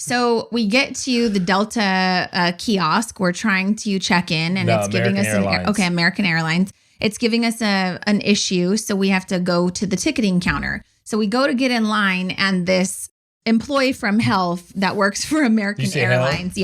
So we get to the Delta kiosk. We're trying to check in, and it's giving us American Airlines. It's giving us an issue, so we have to go to the ticketing counter. So we go to get in line, and this employee from health that works for American Airlines,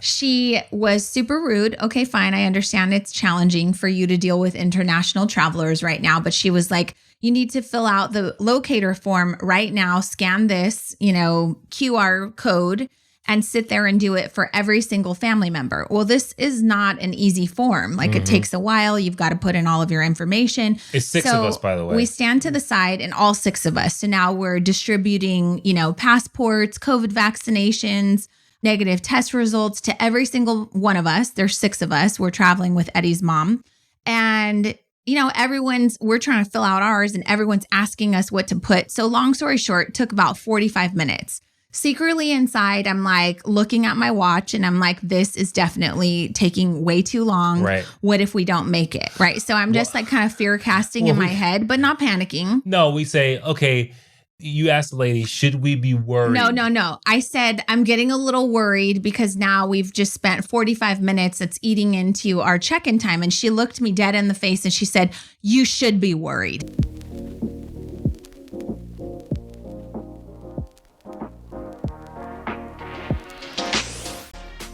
she was super rude. Okay, fine, I understand it's challenging for you to deal with international travelers right now, but she was like, you need to fill out the locator form right now, scan this, QR code, and sit there and do it for every single family member. Well, this is not an easy form. Like it takes a while. You've got to put in all of your information. It's 6 of us, by the way. We stand to the side, and all 6 of us. So now we're distributing, passports, COVID vaccinations, negative test results to every single one of us. There's 6 of us. We're traveling with Eddie's mom. And we're trying to fill out ours, and everyone's asking us what to put. So long story short, it took about 45 minutes. Secretly inside, I'm like looking at my watch, and I'm like, this is definitely taking way too long. Right. What if we don't make it? Right. So I'm just kind of fear casting in my head, but not panicking. No, we say, okay, you asked the lady, should we be worried? No. I said, I'm getting a little worried because now we've just spent 45 minutes. That's eating into our check-in time. And she looked me dead in the face and she said, you should be worried.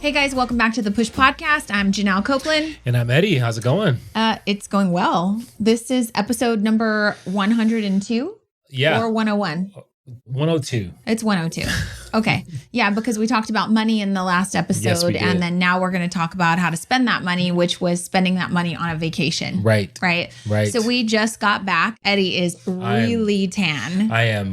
Hey guys, welcome back to the Push Podcast. I'm Janelle Copeland. And I'm Eddie. How's it going? It's going well. This is episode number 102. Yeah. Or 101? 102. It's 102. Okay. Yeah, because we talked about money in the last episode. Yes, we did. And then now we're going to talk about how to spend that money, which was spending that money on a vacation. Right. So we just got back. Eddie is really tan. I am,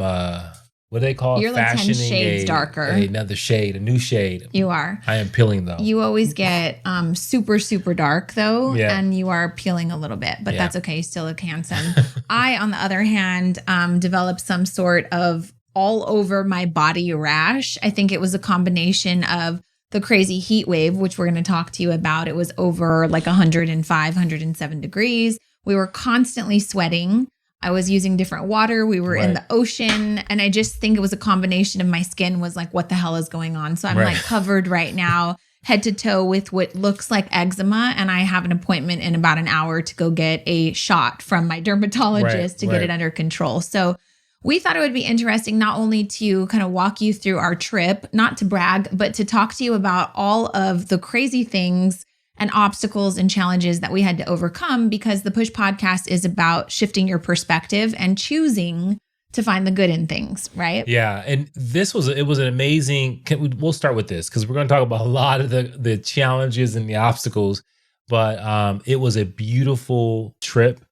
what do they call it? You're like 10 shades darker. Another shade, a new shade. You are. I am peeling though. You always get super, super dark though. Yeah. And you are peeling a little bit, but that's okay. You still look handsome. I, on the other hand, developed some sort of all over my body rash. I think it was a combination of the crazy heat wave, which we're going to talk to you about. It was over like 105, 107 degrees. We were constantly sweating. I was using different water. We were in the ocean. And I just think it was a combination of my skin was like, what the hell is going on? So I'm like covered right now, head to toe with what looks like eczema. And I have an appointment in about an hour to go get a shot from my dermatologist to get it under control. So we thought it would be interesting not only to kind of walk you through our trip, not to brag, but to talk to you about all of the crazy things and obstacles and challenges that we had to overcome, because the Push Podcast is about shifting your perspective and choosing to find the good in things, right? Yeah, and it was an amazing. We'll start with this because we're going to talk about a lot of the challenges and the obstacles, but it was a beautiful trip.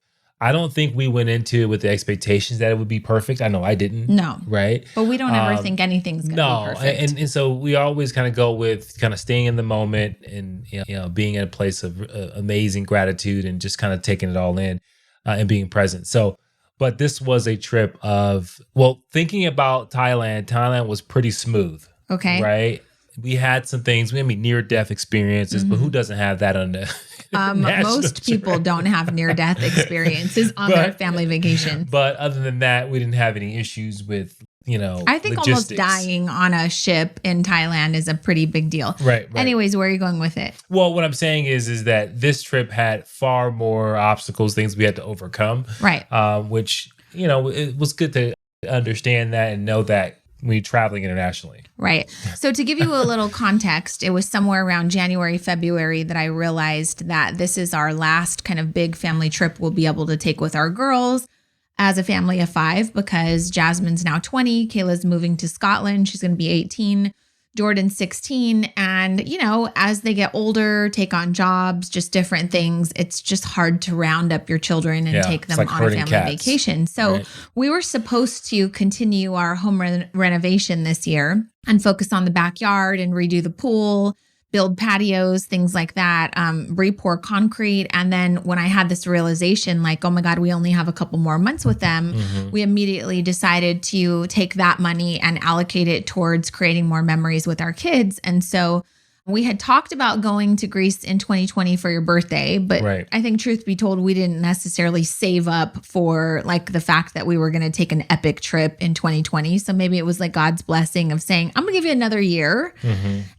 I don't think we went into it with the expectations that it would be perfect. I know I didn't. No. Right? But we don't ever think anything's going to be perfect. And so we always kind of go with kind of staying in the moment and being in a place of amazing gratitude and just kind of taking it all in and being present. So, but this was a trip of, thinking about Thailand was pretty smooth. Okay. Right? We had some things, near-death experiences, but who doesn't have that on the most people don't have near-death experiences on their family vacation. But other than that, we didn't have any issues with, I think logistics. Almost dying on a ship in Thailand is a pretty big deal. Right. Anyways, where are you going with it? Well, what I'm saying is that this trip had far more obstacles, things we had to overcome. Right. Which, it was good to understand that and know that when you're traveling internationally. Right. So to give you a little context, it was somewhere around January, February that I realized that this is our last kind of big family trip we'll be able to take with our girls as a family of 5, because Jasmine's now 20, Kayla's moving to Scotland, she's going to be 18, Jordan's 16. And, as they get older, take on jobs, just different things, it's just hard to round up your children and take them on a family vacation. So we were supposed to continue our home renovation this year and focus on the backyard and redo the pool, build patios, things like that, re-pour concrete. And then when I had this realization, like, oh my God, we only have a couple more months with them, we immediately decided to take that money and allocate it towards creating more memories with our kids. And so We had talked about going to Greece in 2020 for your birthday, but I think truth be told, we didn't necessarily save up for like the fact that we were going to take an epic trip in 2020. So maybe it was like God's blessing of saying, I'm going to give you another year.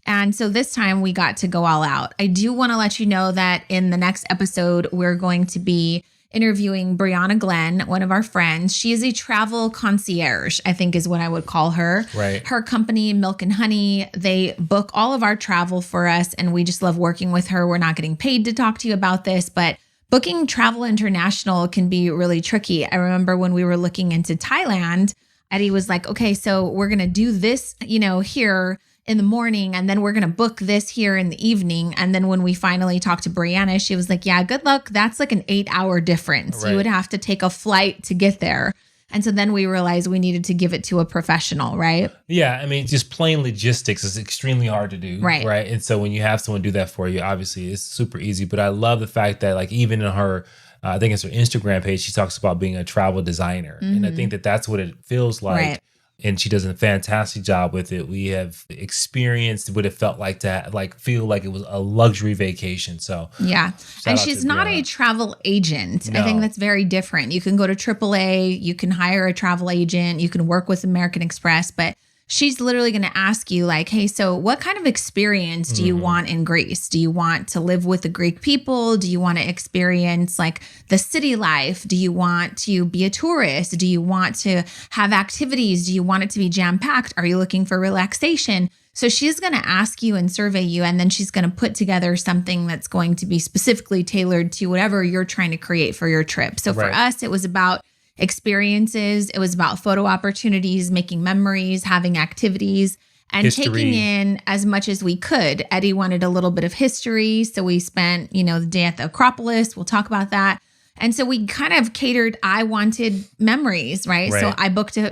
And so this time we got to go all out. I do want to let you know that in the next episode, we're going to be interviewing Brianna Glenn, one of our friends. She is a travel concierge, I think is what I would call her. Her company, Milk and Honey, they book all of our travel for us, and we just love working with her. We're not getting paid to talk to you about this, but booking travel international can be really tricky. I remember when we were looking into Thailand, Eddie was like, okay, so we're going to do this, here in the morning, and then we're going to book this here in the evening. And then when we finally talked to Brianna, she was like, yeah, good luck. That's like an 8-hour difference. You would have to take a flight to get there. And so then we realized we needed to give it to a professional, right? Yeah. I mean, just plain logistics is extremely hard to do. Right. And so when you have someone do that for you, obviously it's super easy. But I love the fact that like even in her, I think it's her Instagram page, she talks about being a travel designer. And I think that that's what it feels like. And she does a fantastic job with it. We have experienced what it felt like to feel like it was a luxury vacation. So yeah. And she's not a travel agent. No. I think that's very different. You can go to AAA, you can hire a travel agent, you can work with American Express, but she's literally going to ask you like, hey, so what kind of experience do you want in Greece? Do you want to live with the Greek people? Do you want to experience like the city life? Do you want to be a tourist? Do you want to have activities? Do you want it to be jam-packed? Are you looking for relaxation? So she's going to ask you and survey you, and then she's going to put together something that's going to be specifically tailored to whatever you're trying to create for your trip. So for us, it was about experiences. It was about photo opportunities, making memories, having activities, and taking in as much as we could. Eddie wanted a little bit of history. So we spent, the day at the Acropolis. We'll talk about that. And so we kind of catered, I wanted memories, right? So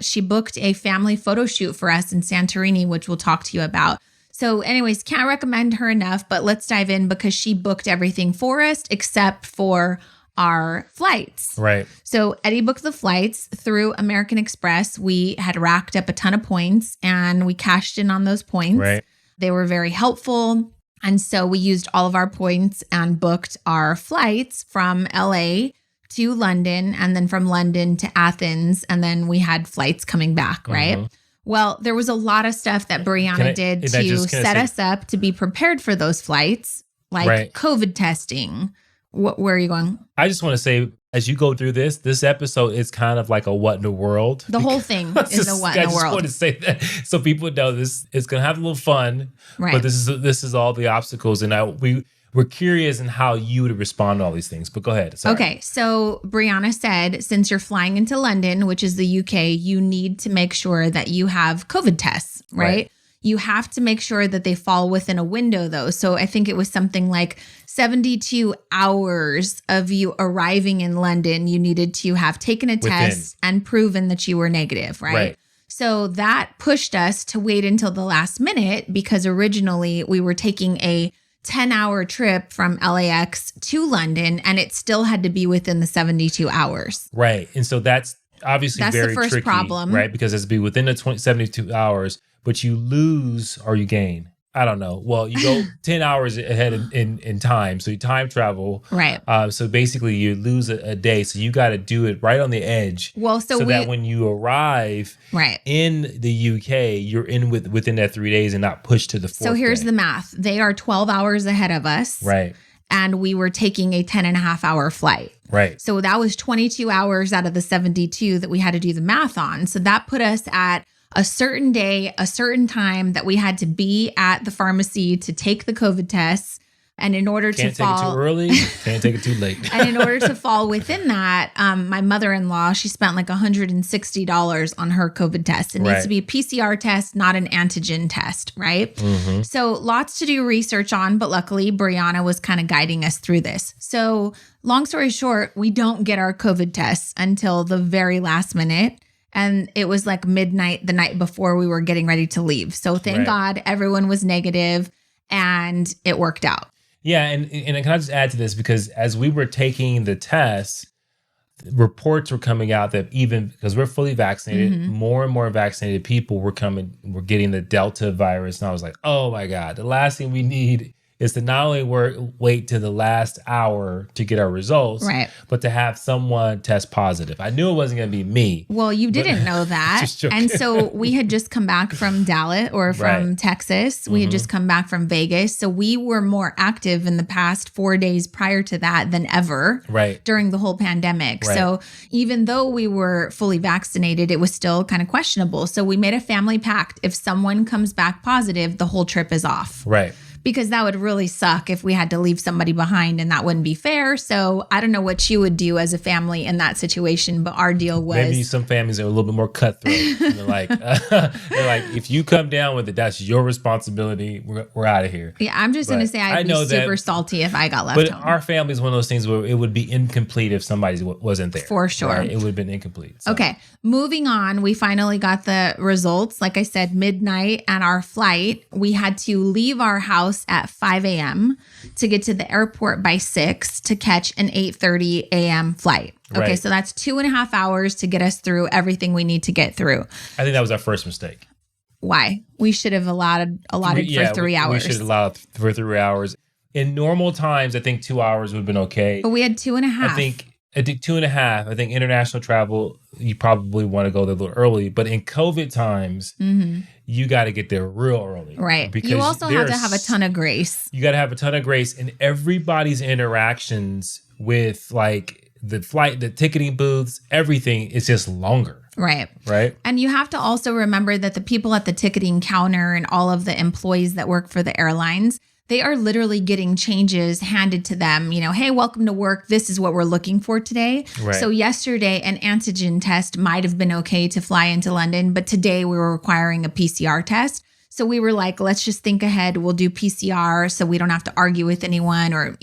she booked a family photo shoot for us in Santorini, which we'll talk to you about. So anyways, can't recommend her enough, but let's dive in because she booked everything for us except for our flights. So Eddie booked the flights through American Express. We had racked up a ton of points and we cashed in on those points. They were very helpful. And so we used all of our points and booked our flights from LA to London and then from London to Athens. And then we had flights coming back, right? Well, there was a lot of stuff that Brianna did to set us up to be prepared for those flights, like COVID testing. Where are you going? I just want to say, as you go through this episode is kind of like a what in the world. The whole thing is a what in the world. I just want to say that so people know this. It's going to have a little fun, but this is all the obstacles, and we're curious in how you would respond to all these things. But go ahead. Sorry. Okay, so Brianna said, since you're flying into London, which is the UK, you need to make sure that you have COVID tests, right? You have to make sure that they fall within a window, though. So I think it was something like 72 hours of you arriving in London, you needed to have taken a test and proven that you were negative, right? So that pushed us to wait until the last minute because originally we were taking a 10-hour trip from LAX to London and it still had to be within the 72 hours. And so that's obviously very the first tricky, problem. Right? Because it's be within the 72 hours, but you lose or you gain. I don't know. Well, you go 10 hours ahead in time. So you time travel. So basically you lose a day. So you got to do it right on the edge. Well, so that when you arrive in the UK, you're within that 3 days and not pushed to the fourth So here's day. the math. They are 12 hours ahead of us. And we were taking a 10.5-hour flight. So that was 22 hours out of the 72 that we had to do the math on. So that put us at a certain day, a certain time that we had to be at the pharmacy to take the COVID tests. And in order Can't take it too early, can't take it too late. And in order to fall within that, my mother-in-law, she spent like $160 on her COVID test. It needs to be a PCR test, not an antigen test, right? So lots to do research on, but luckily Brianna was kind of guiding us through this. So long story short, we don't get our COVID tests until the very last minute. And it was like midnight the night before we were getting ready to leave. So thank God everyone was negative and it worked out. Yeah. And can I just add to this? Because as we were taking the tests, reports were coming out that even because we're fully vaccinated, more and more vaccinated people were getting the Delta virus. And I was like, oh my God, the last thing we need is to not only wait to the last hour to get our results, but to have someone test positive. I knew it wasn't going to be me. Well, you didn't know that. And so we had just come back from Dallas or from Texas. We had just come back from Vegas. So we were more active in the past 4 days prior to that than ever during the whole pandemic. So even though we were fully vaccinated, it was still kind of questionable. So we made a family pact. If someone comes back positive, the whole trip is off. Because that would really suck if we had to leave somebody behind, and that wouldn't be fair. So I don't know what you would do as a family in that situation, but our deal was... Maybe some families are a little bit more cutthroat. They're like, if you come down with it, that's your responsibility. We're out of here. Yeah, I'm just going to say I'd be super salty if I got left home. But our family is one of those things where it would be incomplete if somebody wasn't there. For sure. Right? It would have been incomplete. So. Okay, moving on. We finally got the results. Like I said, midnight and our flight. We had to leave our house at 5 a.m. to get to the airport by 6 to catch an 8:30 a.m. flight. Okay, so that's 2.5 hours to get us through everything we need to get through. I think that was our first mistake. Why? We should have allotted for 3 hours. We should have allowed for 3 hours. In normal times, I think 2 hours would have been okay. But we had 2.5. I think 2.5. I think international travel, you probably want to go there a little early. But in COVID times, you got to get there real early. Right. Because you also have to have a ton of grace. You got to have a ton of grace. And everybody's interactions with like the flight, the ticketing booths, everything is just longer. Right. Right. And you have to also remember that the people at the ticketing counter and all of the employees that work for the airlines, they are literally getting changes handed to them. You know, hey, welcome to work. This is what we're looking for today. So yesterday, an antigen test might have been okay to fly into London, but today we were requiring a PCR test. So we were like, let's just think ahead. We'll do PCR so we don't have to argue with anyone or,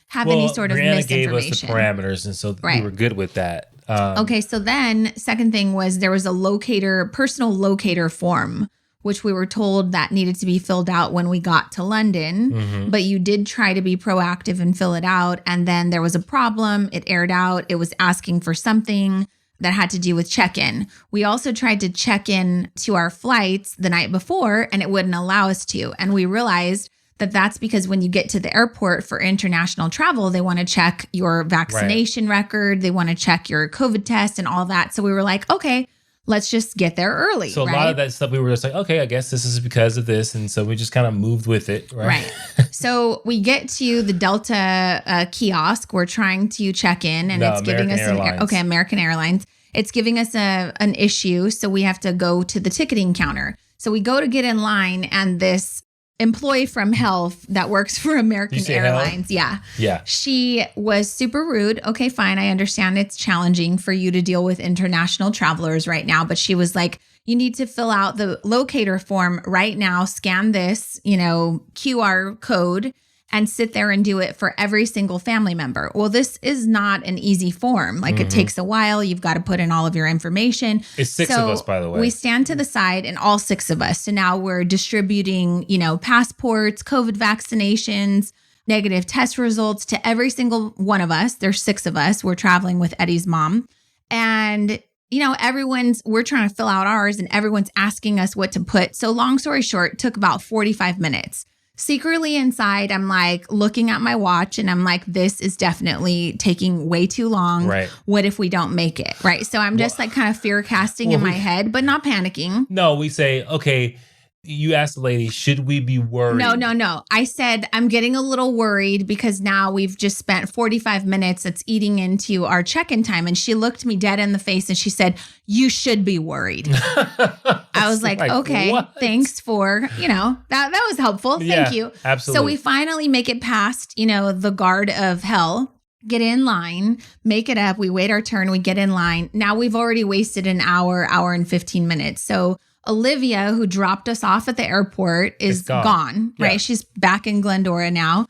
have any sort of Brianna misinformation. gave us the parameters, and so we were good with that. Okay, so then second thing was there was a personal locator form, which we were told that needed to be filled out when we got to London. But you did try to be proactive and fill it out. And then there was a problem. It aired out. It was asking for something that had to do with check-in. We also tried to check in to our flights the night before, and it wouldn't allow us to. And we realized that that's because when you get to the airport for international travel, they want to check your vaccination record. They want to check your COVID test and all that. So we were like, okay, let's just get there early. So a lot of that stuff, we were just like, okay, I guess this is because of this. And so we just kind of moved with it. Right. So we get to the Delta kiosk. We're trying to check in and it's giving us American Airlines. It's giving us an issue. So we have to go to the ticketing counter. So we go to get in line, and this employee from health that works for American Airlines. Yeah. She was super rude. Okay, fine. I understand it's challenging for you to deal with international travelers right now. But she was like, you need to fill out the locator form right now, scan this, QR code, and sit there and do it for every single family member. Well, this is not an easy form. Like it takes a while. You've got to put in all of your information. It's 6 of us, by the way. We stand to the side, and all 6 of us. So now we're distributing, passports, COVID vaccinations, negative test results to every single one of us. There's 6 of us. We're traveling with Eddie's mom. And we're trying to fill out ours, and everyone's asking us what to put. So long story short, it took about 45 minutes. Secretly inside, I'm like looking at my watch, and I'm like, this is definitely taking way too long. Right. What if we don't make it? Right. So I'm just like kind of fear casting in my head, but not panicking. No, we say, okay, you asked the lady, should we be worried? No. I said, I'm getting a little worried because now we've just spent 45 minutes. That's eating into our check-in time. And she looked me dead in the face and she said, you should be worried. I was like, okay, what? Thanks for, that was helpful. Thank you. Absolutely. So we finally make it past, the guard of hell, get in line, make it up. We wait our turn. We get in line. Now we've already wasted an hour and 15 minutes. So Olivia, who dropped us off at the airport, is gone, right? She's back in Glendora now.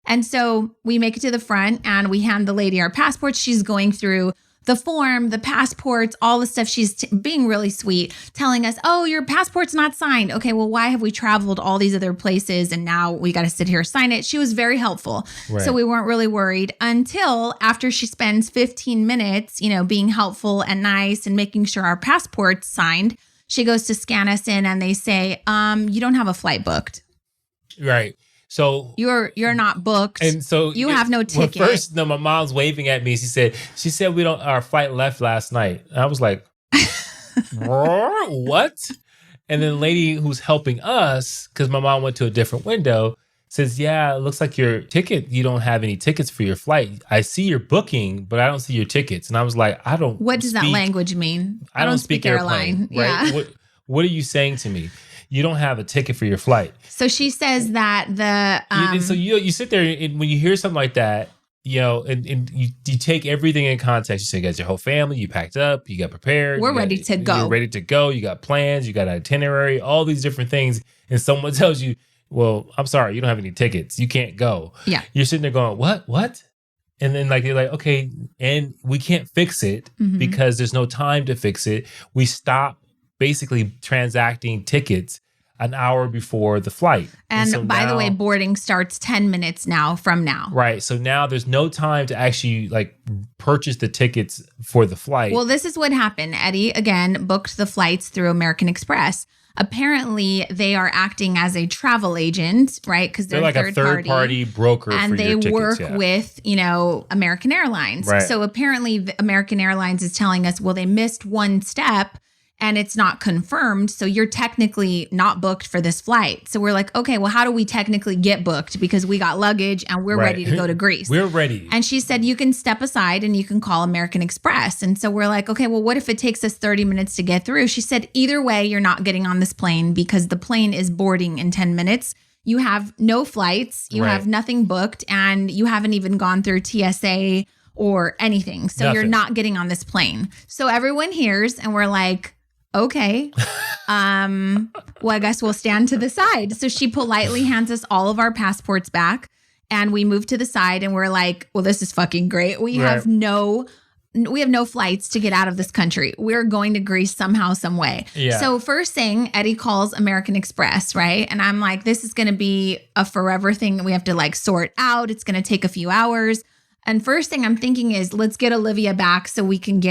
And so we make it to the front and we hand the lady our passports. She's going through the form, the passports, all the stuff. She's being really sweet, telling us, oh, your passport's not signed. Okay, well, why have we traveled all these other places and now we got to sit here sign it? She was very helpful. Right. So we weren't really worried until after she spends 15 minutes, being helpful and nice and making sure our passport's signed. She goes to scan us in and they say, you don't have a flight booked. Right. So you're not booked. And so you have no ticket. Well, first, no, my mom's waving at me. She said our flight left last night. And I was like, what? And then the lady who's helping us, because my mom went to a different window, says, yeah, it looks like your ticket, you don't have any tickets for your flight. I see your booking, but I don't see your tickets. And I was like, what does that language mean? I don't speak airline. Right? Yeah. What are you saying to me? You don't have a ticket for your flight. So she says that so you sit there and when you hear something like that, and you take everything in context. You say you got your whole family, you packed up, you got prepared. We're ready to go. You're ready to go. You got plans, you got an itinerary, all these different things. And someone tells you, well, I'm sorry, you don't have any tickets. You can't go. Yeah. You're sitting there going, what? And then you're like, okay, and we can't fix it because there's no time to fix it. We stop basically transacting tickets an hour before the flight. And so by the way, boarding starts 10 minutes from now. Right. So now there's no time to actually purchase the tickets for the flight. Well, this is what happened. Eddie, again, booked the flights through American Express. Apparently, they are acting as a travel agent, right? Because they're like a third party broker and for your tickets. And they work with, American Airlines. Right. So apparently, American Airlines is telling us, well, they missed one step and it's not confirmed. So you're technically not booked for this flight. So we're like, okay, well, how do we technically get booked? Because we got luggage and we're ready to go to Greece. We're ready. And she said, you can step aside and you can call American Express. And so we're like, okay, well, what if it takes us 30 minutes to get through? She said, either way, you're not getting on this plane because the plane is boarding in 10 minutes. You have no flights. You have nothing booked and you haven't even gone through TSA or anything. So you're not getting on this plane. So everyone hears and we're like, okay. Well, I guess we'll stand to the side. So she politely hands us all of our passports back and we move to the side and we're like, well, this is fucking great. We have no flights to get out of this country. We're going to Greece somehow, some way. Yeah. So first thing, Eddie calls American Express, right? And I'm like, this is going to be a forever thing that we have to sort out. It's going to take a few hours. And first thing I'm thinking is, let's get Olivia back so we can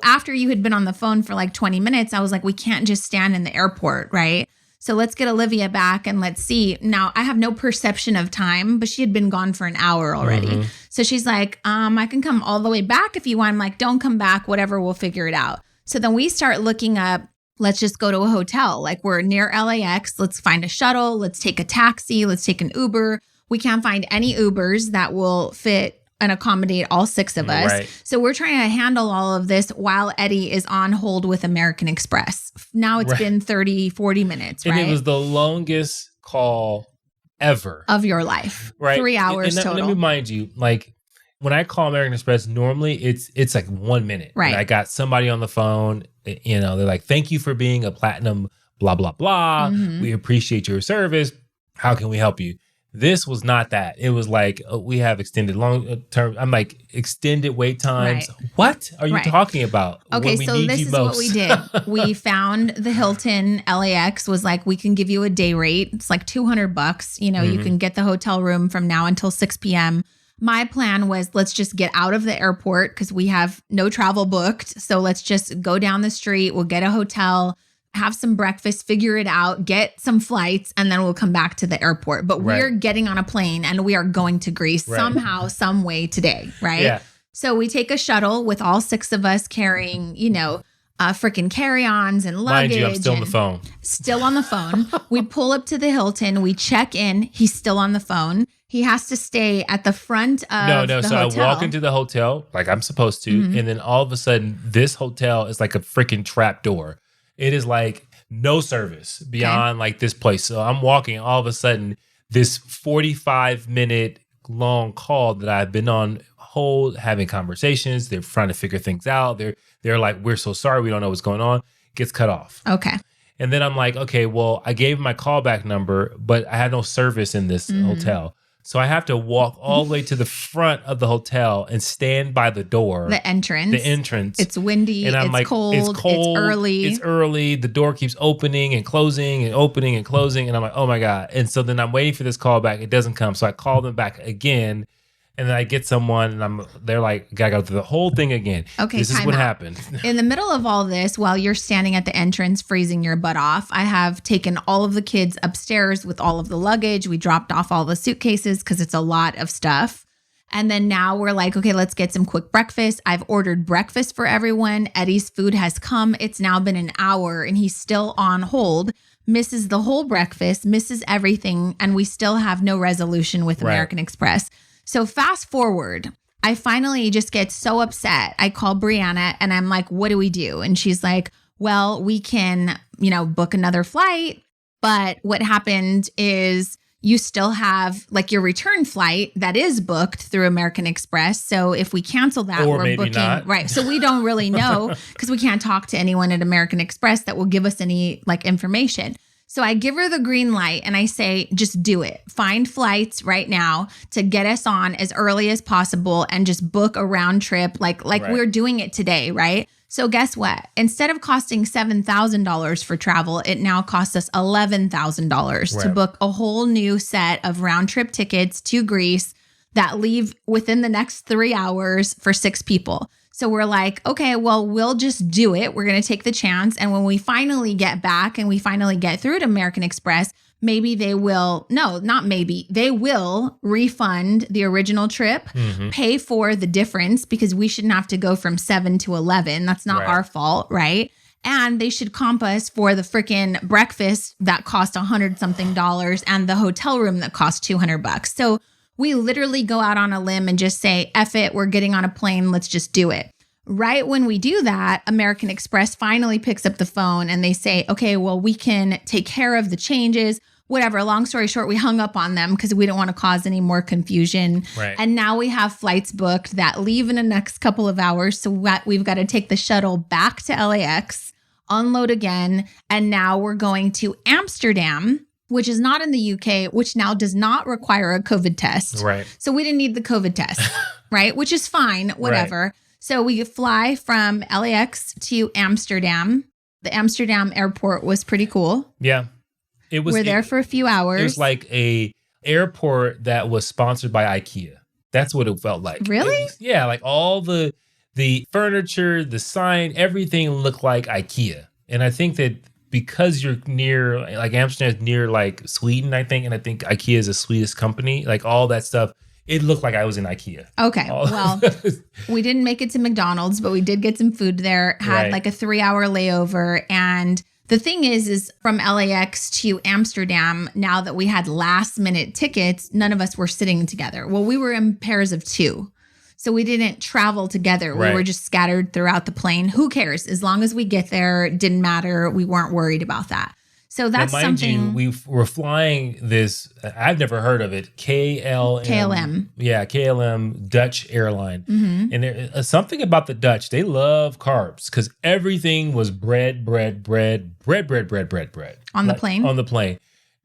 after you had been on the phone for 20 minutes, I was like, we can't just stand in the airport, right? So let's get Olivia back and let's see. Now, I have no perception of time, but she had been gone for an hour already. Mm-hmm. So she's like, I can come all the way back if you want. I'm like, don't come back, whatever, we'll figure it out. So then we start looking up, let's just go to a hotel. We're near LAX, let's find a shuttle, let's take a taxi, let's take an Uber. We can't find any Ubers that will fit and accommodate all six of us. Right. So we're trying to handle all of this while Eddie is on hold with American Express. Now it's been 30, 40 minutes, right? And it was the longest call ever. Of your life. Right. 3 hours total. Let me remind you, when I call American Express, normally it's 1 minute. Right. And I got somebody on the phone, they're like, thank you for being a platinum, blah, blah, blah. Mm-hmm. We appreciate your service. How can we help you? This was not that. It was we have extended long term. I'm like, extended wait times. Right. What are you talking about? Okay, so this is what we did. We found the Hilton LAX was we can give you a day rate. It's $200. You can get the hotel room from now until 6 p.m. My plan was let's just get out of the airport because we have no travel booked. So let's just go down the street. We'll get a hotel, have some breakfast, figure it out, get some flights, and then we'll come back to the airport. But we're getting on a plane and we are going to Greece somehow, some way today, right? Yeah. So we take a shuttle with all six of us carrying, freaking carry-ons and luggage. Mind you, I'm still on the phone. Still on the phone. We pull up to the Hilton. We check in. He's still on the phone. He has to stay at the front of the hotel. So I walk into the hotel like I'm supposed to. Mm-hmm. And then all of a sudden, this hotel is like a freaking trap door. It is no service beyond this place. So I'm walking, all of a sudden, this 45-minute long call that I've been on hold, having conversations. They're trying to figure things out. They're like, we're so sorry, we don't know what's going on. Gets cut off. Okay. And then I'm like, okay, well, I gave my callback number, but I had no service in this hotel. So I have to walk all the way to the front of the hotel and stand by the door. The entrance. It's windy. And I'm it's like, cold. it's cold. It's early. The door keeps opening and closing and opening and closing. And I'm like, oh my God. And so then I'm waiting for this call back. It doesn't come. So I call them back again. And then I get someone and they're like, gotta go through the whole thing again. Okay, this is what happened. In the middle of all this, while you're standing at the entrance freezing your butt off, I have taken all of the kids upstairs with all of the luggage. We dropped off all the suitcases because it's a lot of stuff. And then now we're like, okay, let's get some quick breakfast. I've ordered breakfast for everyone. Eddie's food has come. It's now been an hour and he's still on hold. Misses the whole breakfast, misses everything. And we still have no resolution with American Express. So fast forward, I finally just get so upset. I call Brianna and I'm like, what do we do? And she's like, well, we can, book another flight. But what happened is you still have like your return flight that is booked through American Express. So if we cancel that, or we're maybe booking. Not. Right. So we don't really know because we can't talk to anyone at American Express that will give us any like information. So I give her the green light and I say, just do it. Find flights right now to get us on as early as possible and just book a round trip like we're doing it today, right? So guess what? Instead of costing $7,000 for travel, it now costs us $11,000 to book a whole new set of round trip tickets to Greece that leave within the next 3 hours for 6 people. So we're like, okay, well, we'll just do it. We're going to take the chance. And when we finally get back and we finally get through to American Express, maybe they will, no, not maybe, they will refund the original trip, pay for the difference because we shouldn't have to go from 7 to 11. That's not our fault, right? And they should comp us for the freaking breakfast that cost $100-something and the hotel room that cost $200. So we literally go out on a limb and just say, F it, we're getting on a plane, let's just do it. Right when we do that, American Express finally picks up the phone and they say, okay, well, we can take care of the changes, whatever. Long story short, we hung up on them because we don't want to cause any more confusion. Right. And now we have flights booked that leave in the next couple of hours. So we've got to take the shuttle back to LAX, unload again. And now we're going to Amsterdam, which is not in the UK, which now does not require a COVID test. Right. So we didn't need the COVID test, right? Which is fine, whatever. Right. So we fly from LAX to Amsterdam. The Amsterdam airport was pretty cool. Yeah. We're there for a few hours. It was like a airport that was sponsored by IKEA. That's what it felt like. Really? Like all the furniture, the sign, everything looked like IKEA. And I think that because you're near, like Amsterdam is near like Sweden, I think, and I think IKEA is a Swedish company, like all that stuff, it looked like I was in IKEA. Okay, well, we didn't make it to McDonald's, but we did get some food there, had like a 3-hour layover. And the thing is from LAX to Amsterdam, now that we had last minute tickets, none of us were sitting together. Well, we were in pairs of 2. So we didn't travel together. We were just scattered throughout the plane. Who cares? As long as we get there, it didn't matter. We weren't worried about that. So that's something. We were flying this, I've never heard of it, KLM. Yeah, KLM Dutch airline. Mm-hmm. And there's something about the Dutch, they love carbs because everything was bread. On the plane? On the plane.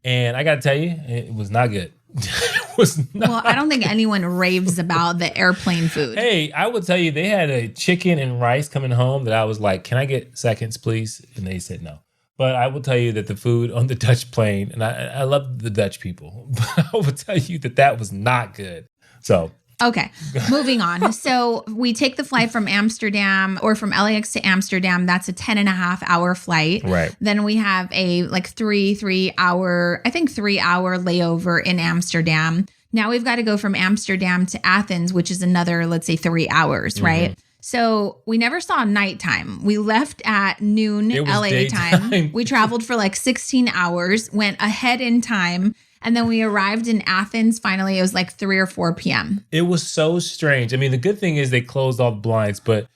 And I got to tell you, it was not good. It was not. Well, I don't think anyone raves about the airplane food. Hey, I would tell you, they had a chicken and rice coming home that I was like, can I get seconds, please? And they said no. But I will tell you that the food on the Dutch plane, and I love the Dutch people, but I will tell you that was not good. So. Okay, moving on. So we take the flight from Amsterdam or from LAX to Amsterdam. That's a 10.5-hour flight. Right. Then we have a like 3-hour layover in Amsterdam. Now we've got to go from Amsterdam to Athens, which is another, let's say 3 hours, right? So we never saw nighttime. We left at noon LA time. We traveled for like 16 hours, went ahead in time. And then we arrived in Athens. Finally, it was like 3 or 4 p.m. It was so strange. I mean, the good thing is they closed all the blinds, but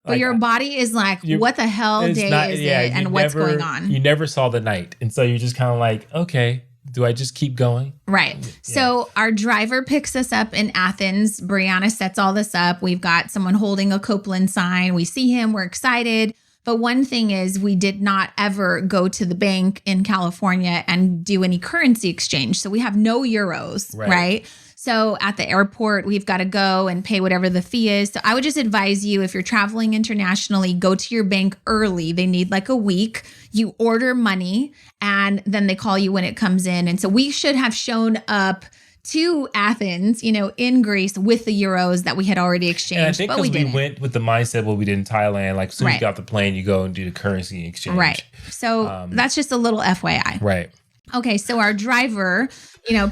your body is like, what the hell day is it? And what's going on? You never saw the night. And so you're just kind of like, okay, do I just keep going? Right. Yeah. So our driver picks us up in Athens. Brianna sets all this up. We've got someone holding a Copeland sign. We see him. We're excited. But one thing is we did not ever go to the bank in California and do any currency exchange. So we have no euros, right? So at the airport, we've got to go and pay whatever the fee is. So I would just advise you, if you're traveling internationally, go to your bank early. They need like a week. You order money and then they call you when it comes in. And so we should have shown up to Athens, in Greece with the euros that we had already exchanged. And I think because we went with the mindset what we did in Thailand, like as soon as you got off the plane, you go and do the currency exchange. Right. So that's just a little FYI. Right. Okay. So our driver,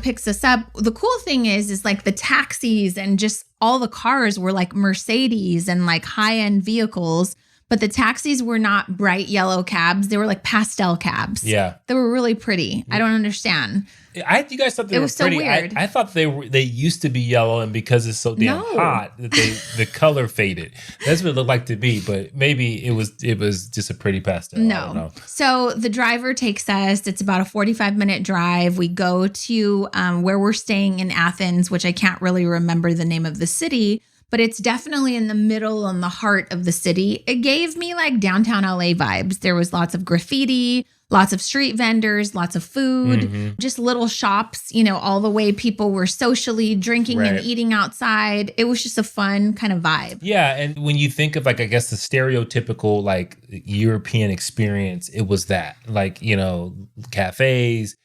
picks us up. The cool thing is like the taxis and just all the cars were like Mercedes and like high-end vehicles. But the taxis were not bright yellow cabs. They were like pastel cabs. Yeah. They were really pretty. I don't understand. You guys thought they were pretty. So weird. I thought they used to be yellow, and because it's so damn hot that the color faded. That's what it looked like to me, but maybe it was just a pretty pastel. No. I don't know. So the driver takes us. It's about a 45-minute drive. We go to where we're staying in Athens, which I can't really remember the name of the city, but it's definitely in the middle and the heart of the city. It gave me like downtown LA vibes. There was lots of graffiti, lots of street vendors, lots of food, just little shops, all the way people were socially drinking and eating outside. It was just a fun kind of vibe. Yeah. And when you think of like, I guess the stereotypical like European experience, it was that like, cafes,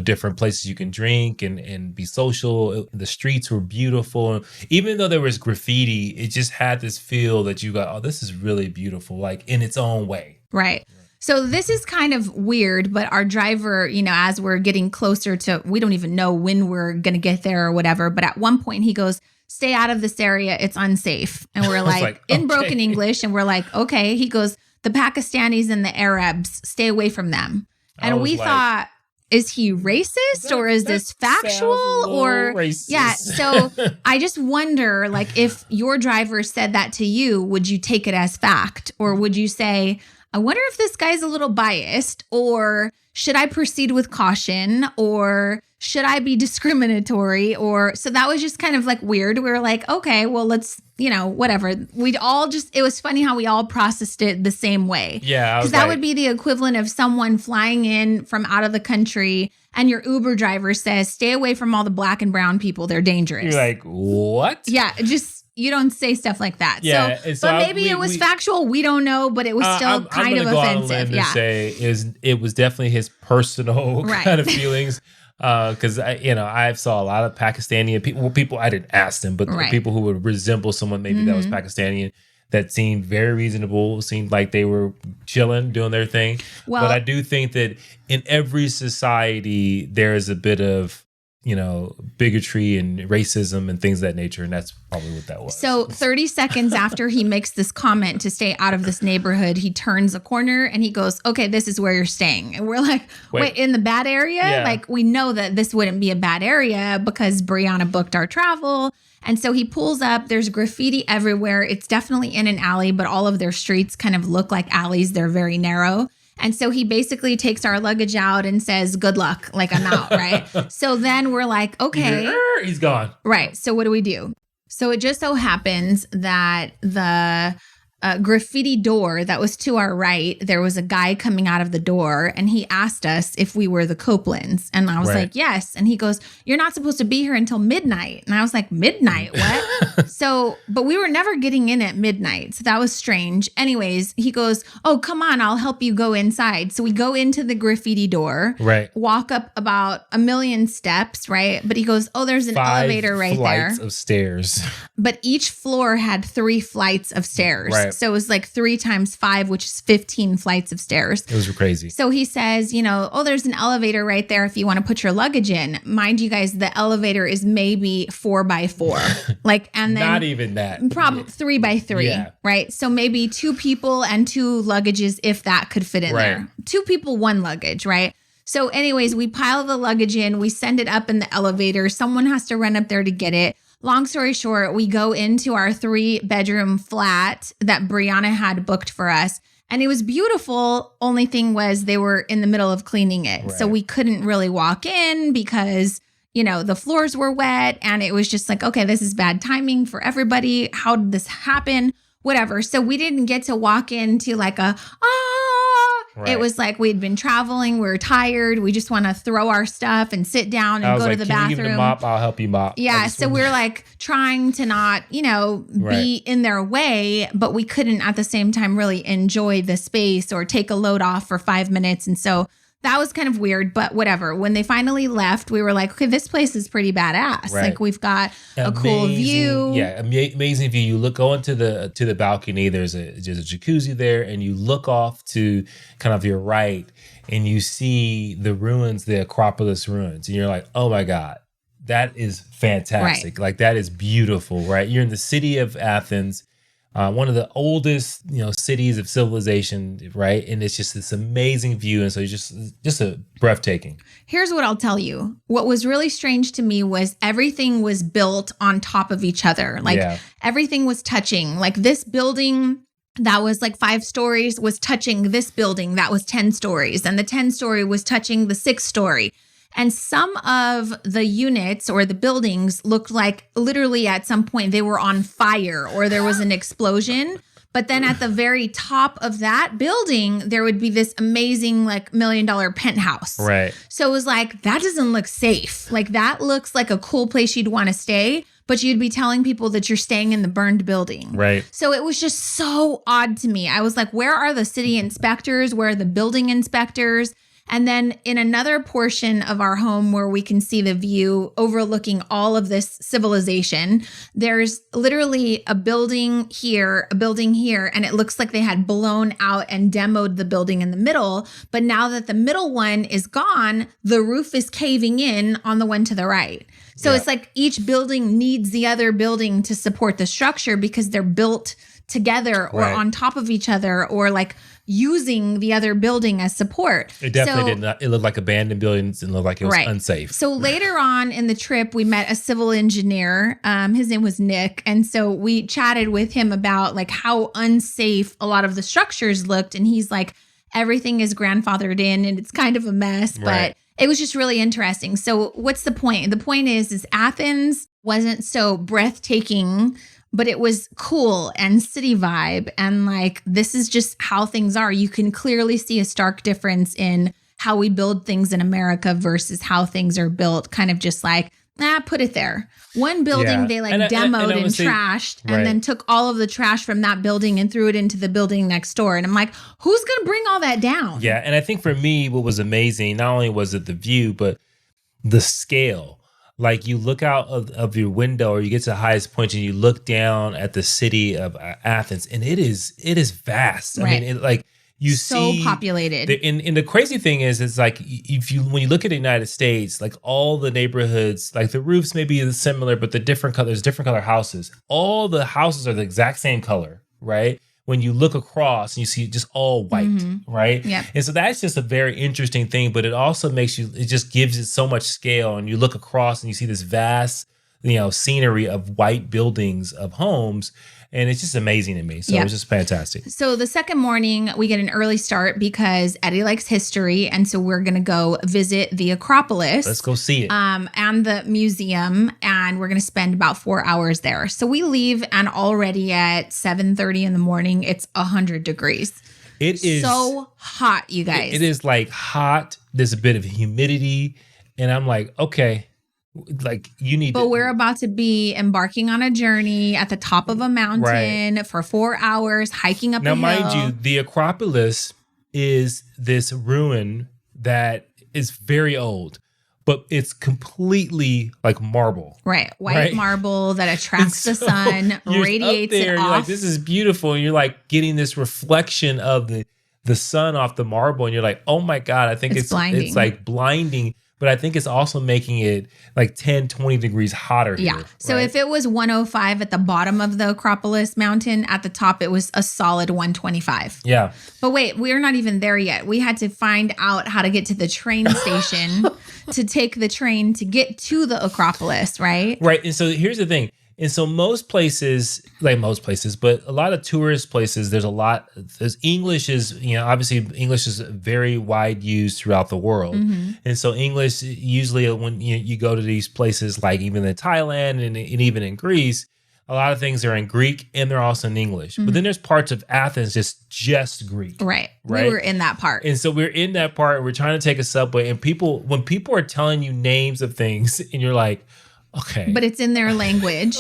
different places you can drink and be social. The streets were beautiful. Even though there was graffiti, it just had this feel that you got, oh, this is really beautiful, like in its own way. Right. So this is kind of weird, but our driver, as we're getting closer to, we don't even know when we're going to get there or whatever. But at one point he goes, stay out of this area. It's unsafe. And we're like in broken English. And we're like, okay. He goes, the Pakistanis and the Arabs, stay away from them. And we thought, is he racist or is this factual or racist. Yeah. So I just wonder, like, if your driver said that to you, would you take it as fact? Or would you say, I wonder if this guy's a little biased, or should I proceed with caution, or should I be discriminatory? Or so that was just kind of like weird. We were like, okay, well, let's, whatever. We'd all it was funny how we all processed it the same way. Yeah. Because that would be the equivalent of someone flying in from out of the country and your Uber driver says, stay away from all the black and brown people. They're dangerous. You're like, what? Yeah. You don't say stuff like that. Yeah, but maybe it was factual. We don't know, but it was still kind of offensive. Yeah. Say it was definitely his personal kind of feelings. Because I saw a lot of Pakistani people I didn't ask them, but people who would resemble someone maybe that was Pakistani that seemed very reasonable, seemed like they were chilling, doing their thing. Well, but I do think that in every society there is a bit of bigotry and racism and things of that nature. And that's probably what that was. So 30 seconds after he makes this comment to stay out of this neighborhood, he turns a corner and he goes, okay, this is where you're staying. And we're like, wait, in the bad area? Yeah. Like, we know that this wouldn't be a bad area because Brianna booked our travel. And so he pulls up, there's graffiti everywhere. It's definitely in an alley, but all of their streets kind of look like alleys. They're very narrow. And so he basically takes our luggage out and says, good luck, like I'm out, right? So then we're like, okay. He's gone. Right. So what do we do? So it just so happens that the graffiti door that was to our right, there was a guy coming out of the door and he asked us if we were the Copelands. And I was like, yes. And he goes, you're not supposed to be here until midnight. And I was like, midnight? What? But we were never getting in at midnight. So that was strange. Anyways, he goes, oh, come on, I'll help you go inside. So we go into the graffiti door, walk up about 1,000,000 steps, right? But he goes, oh, there's an elevator right there. 5 flights of stairs. But each floor had 3 flights of stairs. Right. So it was like 3 times 5, which is 15 flights of stairs. It was crazy. So he says, oh, there's an elevator right there if you want to put your luggage in. Mind you guys, the elevator is maybe 4x4. And then not even that. Probably 3x3, right? So maybe 2 people and 2 luggages, if that could fit in there. 2 people, 1 luggage, right? So anyways, we pile the luggage in, we send it up in the elevator. Someone has to run up there to get it. Long story short, we go into our 3-bedroom flat that Brianna had booked for us. And it was beautiful. Only thing was they were in the middle of cleaning it. Right. So we couldn't really walk in because, the floors were wet. And it was just like, okay, this is bad timing for everybody. How did this happen? Whatever. So we didn't get to walk into like Right. It was like we'd been traveling. We were tired. We just want to throw our stuff and sit down and go to the bathroom. You give me the mop? I'll help you mop. Yeah. So we're like trying to not, be in their way, but we couldn't at the same time really enjoy the space or take a load off for 5 minutes. And so that was kind of weird, but whatever. When they finally left, we were like, okay, this place is pretty badass. Right. Like we've got a cool view. Yeah, amazing view. You go into the balcony. There's a jacuzzi there, and you look off to kind of your right, and you see the ruins, the Acropolis ruins, and you're like, oh my God, that is fantastic. Like that is beautiful, right? You're in the city of Athens. One of the oldest, cities of civilization, right? And it's just this amazing view. And so it's just a breathtaking. Here's what I'll tell you. What was really strange to me was everything was built on top of each other. Like everything was touching. Like this building that was like 5 stories was touching this building that was 10 stories. And the 10-story was touching the 6-story. And some of the units or the buildings looked like literally at some point they were on fire or there was an explosion. But then at the very top of that building, there would be this amazing like $1 million penthouse. Right. So it was like, that doesn't look safe. Like that looks like a cool place you'd want to stay, but you'd be telling people that you're staying in the burned building. Right. So it was just so odd to me. I was like, where are the city inspectors? Where are the building inspectors? And then in another portion of our home where we can see the view overlooking all of this civilization, there's literally a building here, and it looks like they had blown out and demoed the building in the middle. But now that the middle one is gone, the roof is caving in on the one to the right. So it's like each building needs the other building to support the structure because they're built together or on top of each other or like using the other building as support. It definitely did not. It looked like abandoned buildings and looked like it was unsafe. So later on in the trip, we met a civil engineer. His name was Nick. And so we chatted with him about like how unsafe a lot of the structures looked. And he's like, everything is grandfathered in and it's kind of a mess, but it was just really interesting. So what's the point? The point is Athens wasn't so breathtaking, but it was cool and city vibe. And like, this is just how things are. You can clearly see a stark difference in how we build things in America versus how things are built. Kind of just like, put it there. One building they like demoed and trashed and then took all of the trash from that building and threw it into the building next door. And I'm like, who's going to bring all that down? Yeah. And I think for me, what was amazing, not only was it the view, but the scale. Like you look out of your window or you get to the highest point and you look down at the city of Athens and it is vast. I mean, you see so populated. And the crazy thing is, it's like when you look at the United States, like all the neighborhoods, like the roofs may be similar, but there's different color houses. All the houses are the exact same color, right? When you look across and you see just all white, right? Yeah. And so that's just a very interesting thing, but it also it just gives it so much scale. And you look across and you see this vast, scenery of white buildings of homes. And it's just amazing to me. So it was just fantastic. So the second morning, we get an early start because Eddie likes history. And so we're going to go visit the Acropolis. Let's go see it. And the museum. And we're going to spend about 4 hours there. So we leave and already at 7:30 in the morning, it's 100 degrees. It is so hot, you guys. It is like hot. There's a bit of humidity. And I'm like, okay. Like you need but we're about to be embarking on a journey at the top of a mountain for 4 hours, hiking up a hill. Now, mind you, the Acropolis is this ruin that is very old, but it's completely like marble. Right. White marble that attracts the sun, radiates it off. You're like, this is beautiful. And you're like getting this reflection of the sun off the marble. And you're like, oh my God, I think it's blinding. It's like blinding. But I think it's also making it like 10, 20 degrees hotter here. Yeah. So if it was 105 at the bottom of the Acropolis mountain, at the top, it was a solid 125. Yeah. But wait, we're not even there yet. We had to find out how to get to the train station to take the train to get to the Acropolis, right? Right. And so here's the thing. And so most places, but a lot of tourist places, there's English is, obviously English is very wide used throughout the world. Mm-hmm. And so English, usually when you go to these places, like even in Thailand and even in Greece, a lot of things are in Greek and they're also in English. But then there's parts of Athens just Greek. Right. We were in that part. And so we're in that part and we're trying to take a subway and when people are telling you names of things and you're like, okay. But it's in their language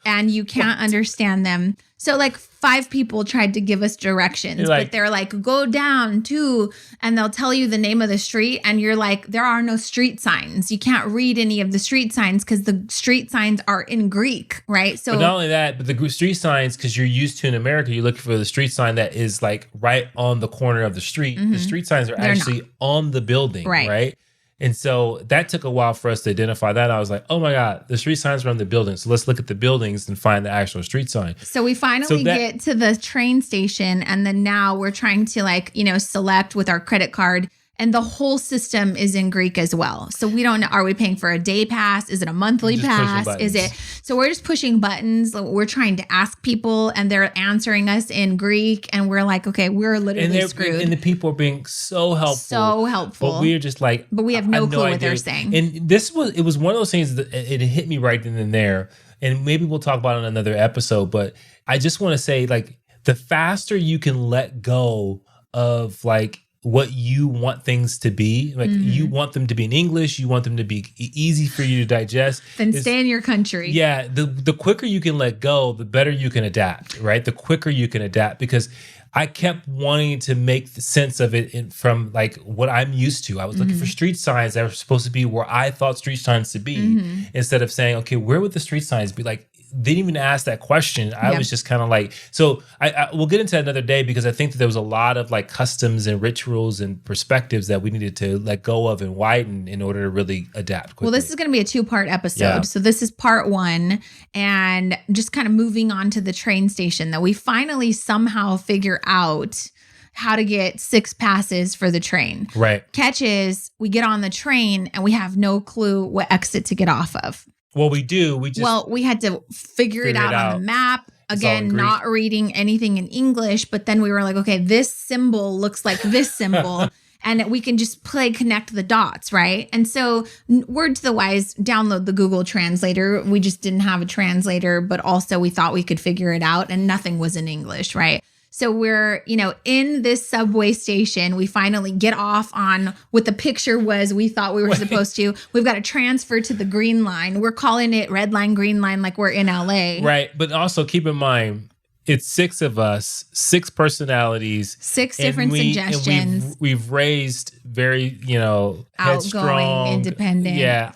and you can't understand them. So like 5 people tried to give us directions, but they're like, go down to, and they'll tell you the name of the street. And you're like, there are no street signs. You can't read any of the street signs because the street signs are in Greek, right? So but not only that, but the street signs, because you're used to in America, you're looking for the street sign that is like right on the corner of the street. The street signs are actually on the building, right? And so that took a while for us to identify that. I was like, oh my God, the street signs are on the building. So let's look at the buildings and find the actual street sign. So we finally get to the train station. And then now we're trying to select with our credit card. And the whole system is in Greek as well. So we don't know, are we paying for a day pass? Is it a monthly pass? Is it? So we're just pushing buttons. We're trying to ask people and they're answering us in Greek. And we're like, okay, we're literally screwed. And the people are being so helpful. So helpful. But we're just like, but we have no clue what they're saying. And it was one of those things that it hit me right then and there. And maybe we'll talk about it in another episode. But I just want to say, like, the faster you can let go of like, what you want things to be. Like you want them to be in English. You want them to be easy for you to digest. Then stay in your country. Yeah. The quicker you can let go, the better you can adapt, right? The quicker you can adapt, because I kept wanting to make the sense of it from like what I'm used to. I was looking for street signs that were supposed to be where I thought street signs to be, instead of saying, okay, where would the street signs be? Like, didn't even ask that question. I was just kind of like, so I we'll get into another day, because I think that there was a lot of like customs and rituals and perspectives that we needed to let go of and widen in order to really adapt quickly. Well, this is going to be a 2-part episode. Yeah. So this is part 1, and just kind of moving on to the train station that we finally somehow figure out how to get 6 passes for the train. Right. Catch is we get on the train and we have no clue what exit to get off of. Well, we do. We had to figure it out on the map. Again, not reading anything in English. But then we were like, okay, this symbol looks like this symbol. And we can just connect the dots, right? And so word to the wise, download the Google Translator. We just didn't have a translator, but also we thought we could figure it out. And nothing was in English, right? So we're, in this subway station, we finally get off on what the picture was we thought we were supposed to. We've got to transfer to the green line. We're calling it red line, green line, like we're in LA. Right. But also keep in mind, it's 6 of us, 6 personalities. 6 different suggestions. And we've raised very, outgoing, independent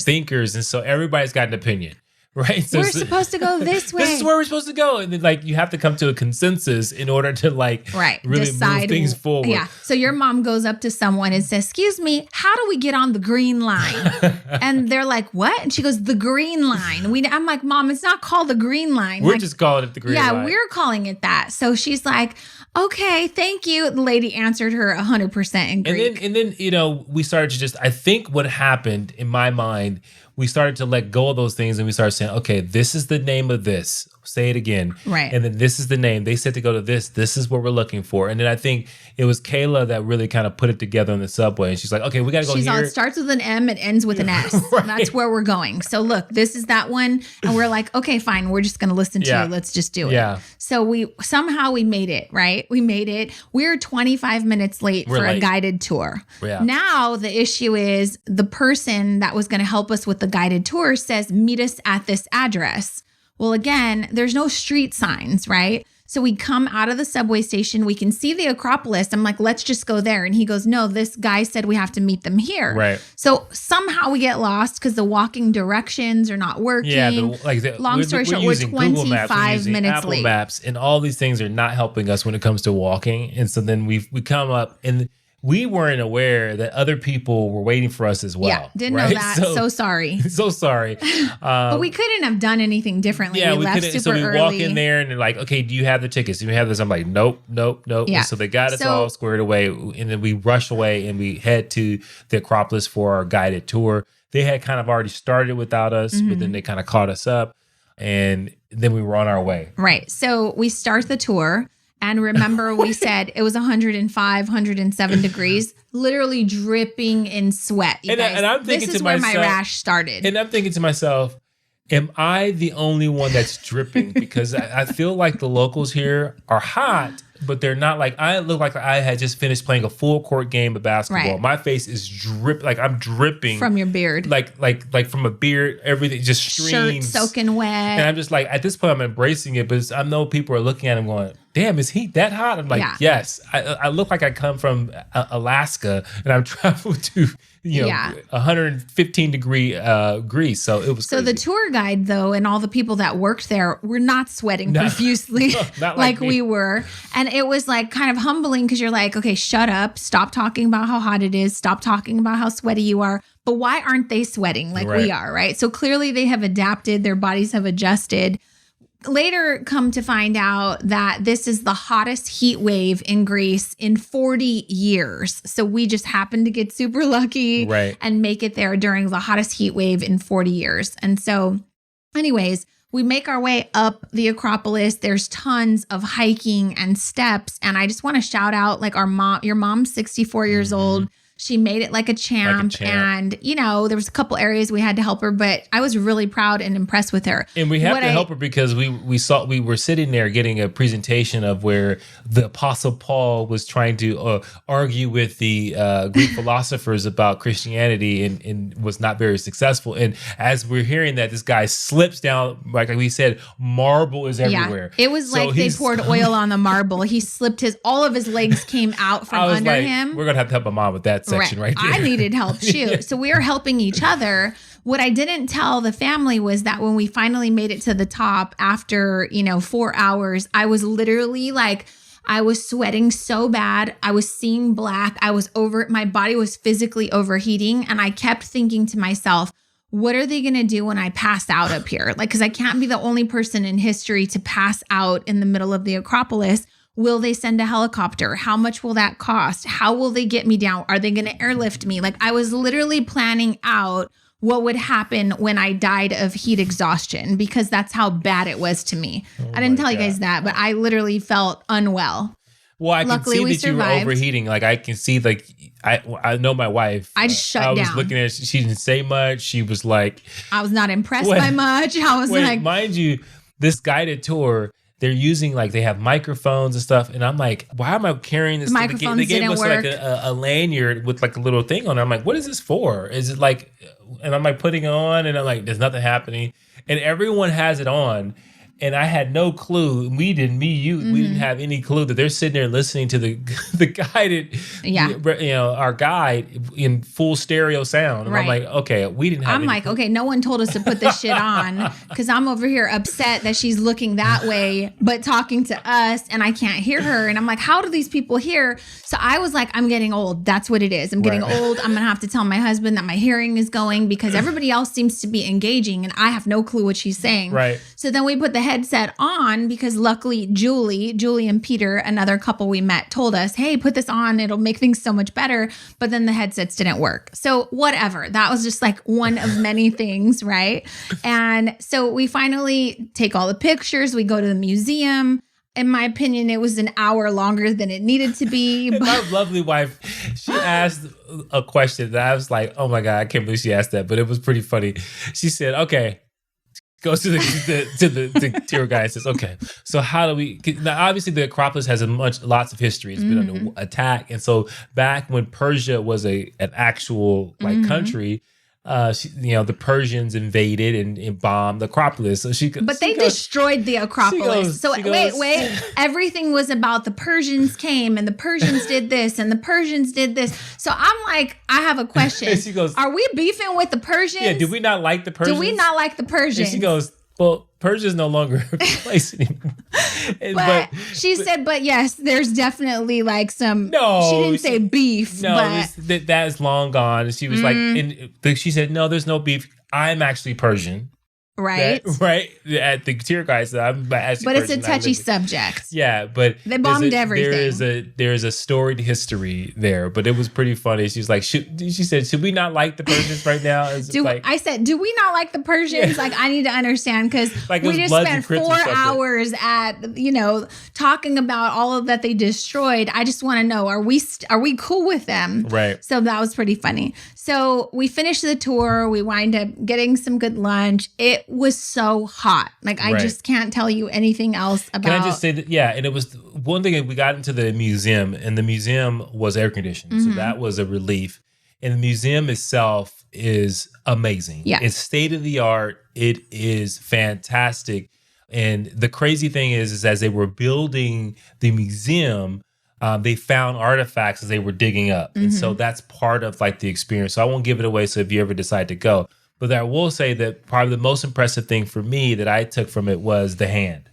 thinkers. And so everybody's got an opinion. Right. So we're supposed to go this way. This is where we're supposed to go. And then you have to come to a consensus in order to really decide, move things forward. Yeah. So your mom goes up to someone and says, excuse me, how do we get on the green line? And they're like, what? And she goes, the green line. I'm like, Mom, it's not called the green line. We're just calling it the green line. Yeah, we're calling it that. So she's like, okay, thank you. The lady answered her 100% in Greek. And then, we started to I think what happened in my mind, we started to let go of those things and we started saying, okay, this is the name of this. Say it again. Right. And then this is the name. They said to go to this. This is what we're looking for. And then I think it was Kayla that really kind of put it together on the subway. And she's like, okay, we got to go here. It starts with an M. It ends with an S. Right. That's where we're going. So look, this is that one. And we're like, okay, fine. We're just going to listen to you. Let's just do it. Yeah. So we made it, right? We made it. We're 25 minutes late for a guided tour. Yeah. Now the issue is the person that was going to help us with the guided tour says, meet us at this address. Well, again, there's no street signs, right? So we come out of the subway station. We can see the Acropolis. I'm like, let's just go there. And he goes, no, this guy said we have to meet them here. Right. So somehow we get lost because the walking directions are not working. Yeah. Long story short, we're 25 minutes Apple late. Maps, and all these things are not helping us when it comes to walking. And so then we come up and we weren't aware that other people were waiting for us as well. Yeah, didn't know that. So sorry. So sorry. But we couldn't have done anything differently. Yeah, we left super early. So we walk in there and they're like, okay, do you have the tickets? Do you have this? I'm like, nope. Yeah. And so they got us all squared away. And then we rush away and we head to the Acropolis for our guided tour. They had kind of already started without us, but then they kind of caught us up. And then we were on our way. Right. So we start the tour. And remember, we said it was 105, 107 degrees, literally dripping in sweat. And I'm thinking this is where my rash started. And I'm thinking to myself, Am I the only one that's dripping? Because I feel like the locals here are hot, but they're not like, I look like I had just finished playing a full court game of basketball. Right. My face is like I'm dripping. From your beard. Like from a beard, everything just streams. Shirt soaking wet. And I'm just like, at this point, I'm embracing it, but I know people are looking at him going, damn, is he that hot? I'm like, yes. I look like I come from Alaska and I've traveled to, 115 degree Greece. So it was crazy. The tour guide, though, and all the people that worked there were not sweating profusely not like we were. And it was like kind of humbling because you're like, okay, shut up. Stop talking about how hot it is. Stop talking about how sweaty you are. But why aren't they sweating like we are, right? So clearly they have adapted. Their bodies have adjusted. Later come to find out that this is the hottest heat wave in Greece in 40 years. So we just happened to get super lucky and make it there during the hottest heat wave in 40 years. And so anyways, we make our way up the Acropolis. There's tons of hiking and steps. And I just want to shout out like your mom's 64 years old. She made it like a champ. And, there was a couple areas we had to help her, but I was really proud and impressed with her. And we have to help her because we were sitting there getting a presentation of where the Apostle Paul was trying to argue with the Greek philosophers about Christianity and was not very successful. And as we're hearing that, this guy slips down, like we said, marble is everywhere. It was like they poured oil on the marble. He slipped all of his legs came out from under him. We're going to have to help my mom with that section right there. I needed help too. So we were helping each other. What I didn't tell the family was that when we finally made it to the top after, 4 hours, I was literally like, I was sweating so bad. I was seeing black. My body was physically overheating. And I kept thinking to myself, what are they going to do when I pass out up here? Like, because I can't be the only person in history to pass out in the middle of the Acropolis. Will they send a helicopter? How much will that cost? How will they get me down? Are they going to airlift me? Like I was literally planning out what would happen when I died of heat exhaustion because that's how bad it was to me. I didn't tell you guys that, but I literally felt unwell. Well, I Luckily, can see that survived. You were overheating. Like I can see, like I know my wife. I just shut down. I was looking at her. She didn't say much. She was like, I was not impressed by much. I was like, mind you, this guided tour. They're using they have microphones and stuff. And I'm like, why am I carrying this? Microphones they gave didn't us work. like a lanyard with like a little thing on it. I'm like, what is this for? Is it like, and I'm like putting it on and I'm like, there's nothing happening. And everyone has it on. And I had no clue. We didn't have any clue that they're sitting there listening to the guided, our guide in full stereo sound. And I'm like, okay, we didn't have. I'm like, okay, no one told us to put this shit on because I'm over here upset that she's looking that way, but talking to us and I can't hear her. And I'm like, how do these people hear? So I was like, I'm getting old. That's what it is. I'm getting old. I'm gonna have to tell my husband that my hearing is going because everybody else seems to be engaging and I have no clue what she's saying. Right. So then we put the headset on because luckily Julie and Peter, another couple we met, told us, hey, put this on. It'll make things so much better. But then the headsets didn't work. So whatever. That was just like one of many things, right? And so we finally take all the pictures. We go to the museum. In my opinion, it was an hour longer than it needed to be. But my lovely wife, she asked a question that I was like, oh my God, I can't believe she asked that. But it was pretty funny. She said, okay. Goes to the tour guide and says, okay, so how do we, now obviously the Acropolis has lots of history. It's been under attack. And so back when Persia was an actual country, the Persians invaded and bombed the Acropolis. So they destroyed the Acropolis. Wait. Everything was about the Persians came and the Persians did this and the Persians did this. So I'm like, I have a question. She goes, are we beefing with the Persians? Yeah, do we not like the Persians? And she goes, well, Persia's no longer a place anymore. but she said, but yes, there's definitely like some. No, she didn't say beef. No, that is long gone. And she was like, she said, no, there's no beef. I'm actually Persian. Right. Right. At the tour guide said, I'm actually But Persian. It's a touchy subject. Yeah, but they bombed everything. There is a storied history there, but it was pretty funny. She's like, she said, should we not like the Persians right now? I said, do we not like the Persians? Yeah. Like, I need to understand because we just spent 4 hours at, talking about all of that they destroyed. I just want to know, are we cool with them? Right. So that was pretty funny. So we finished the tour. We wind up getting some good lunch. It it was so hot. Like, I just can't tell you anything else about. Can I just say that? Yeah. And it was one thing, we got into the museum, and the museum was air conditioned. So that was a relief. And the museum itself is amazing. Yeah. It's state of the art. It is fantastic. And the crazy thing is as they were building the museum, they found artifacts as they were digging up. And so that's part of like the experience. So I won't give it away. So if you ever decide to go, but I will say that probably the most impressive thing for me that I took from it was the hand.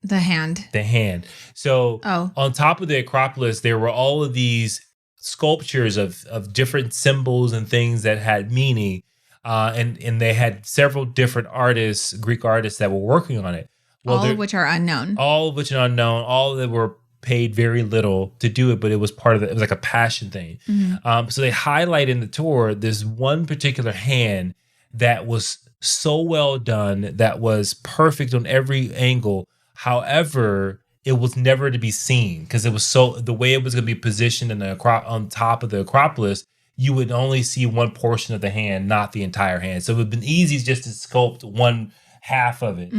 The hand. So on top of the Acropolis, there were all of these sculptures of different symbols and things that had meaning. And they had several different artists, Greek artists, that were working on it. Well, all of which are unknown. All of which are unknown. All of them were paid very little to do it, but it was part of it. It was like a passion thing. So they highlight in the tour this one particular hand that was so well done, that was perfect on every angle. However, it was never to be seen because it was the way it was going to be positioned on top of the Acropolis. You would only see one portion of the hand, not the entire hand. So it would have been easy just to sculpt one half of it.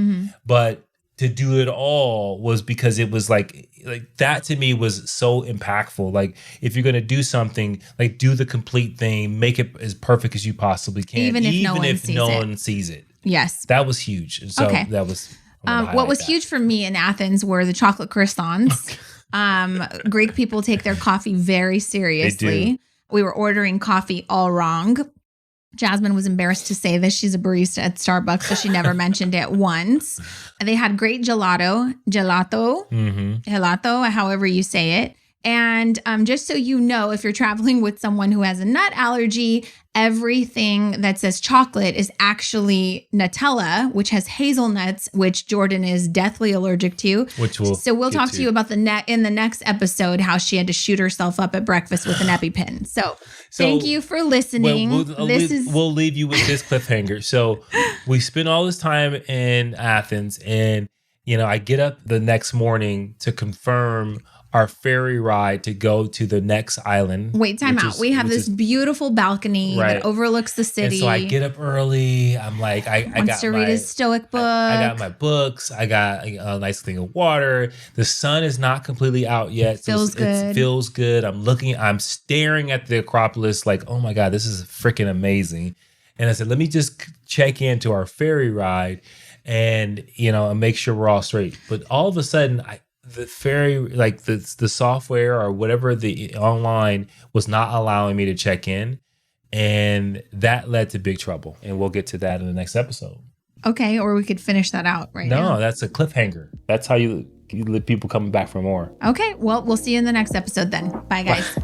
But to do it all was because it was like that to me was so impactful. Like, if you're going to do something, like, do the complete thing, make it as perfect as you possibly can. Even if no one sees it. Yes. That was huge. So that was... what was huge for me in Athens were the chocolate croissants. Greek people take their coffee very seriously. They do. We were ordering coffee all wrong. Jasmine was embarrassed to say this. She's a barista at Starbucks, so she never mentioned it once. They had great gelato, however you say it. And just so you know, if you're traveling with someone who has a nut allergy, everything that says chocolate is actually Nutella, which has hazelnuts, which Jordan is deathly allergic to. So we'll talk to you about in the next episode how she had to shoot herself up at breakfast with an EpiPen. So thank you for listening. We'll leave you with this cliffhanger. So we spent all this time in Athens, and I get up the next morning to confirm our ferry ride to go to the next island. Wait, time out. We have this beautiful balcony that overlooks the city. And so I get up early. I'm like, I got to read his stoic book. I got my books. I got a nice thing of water. The sun is not completely out yet. It feels good. I'm staring at the Acropolis like, oh my God, this is freaking amazing. And I said, let me just check into our ferry ride and make sure we're all straight. But all of a sudden, the ferry, like the software or whatever the online was not allowing me to check in. And that led to big trouble. And we'll get to that in the next episode. Okay. Or we could finish that out now. No, that's a cliffhanger. That's how you let people coming back for more. Okay. Well, we'll see you in the next episode then. Bye, guys.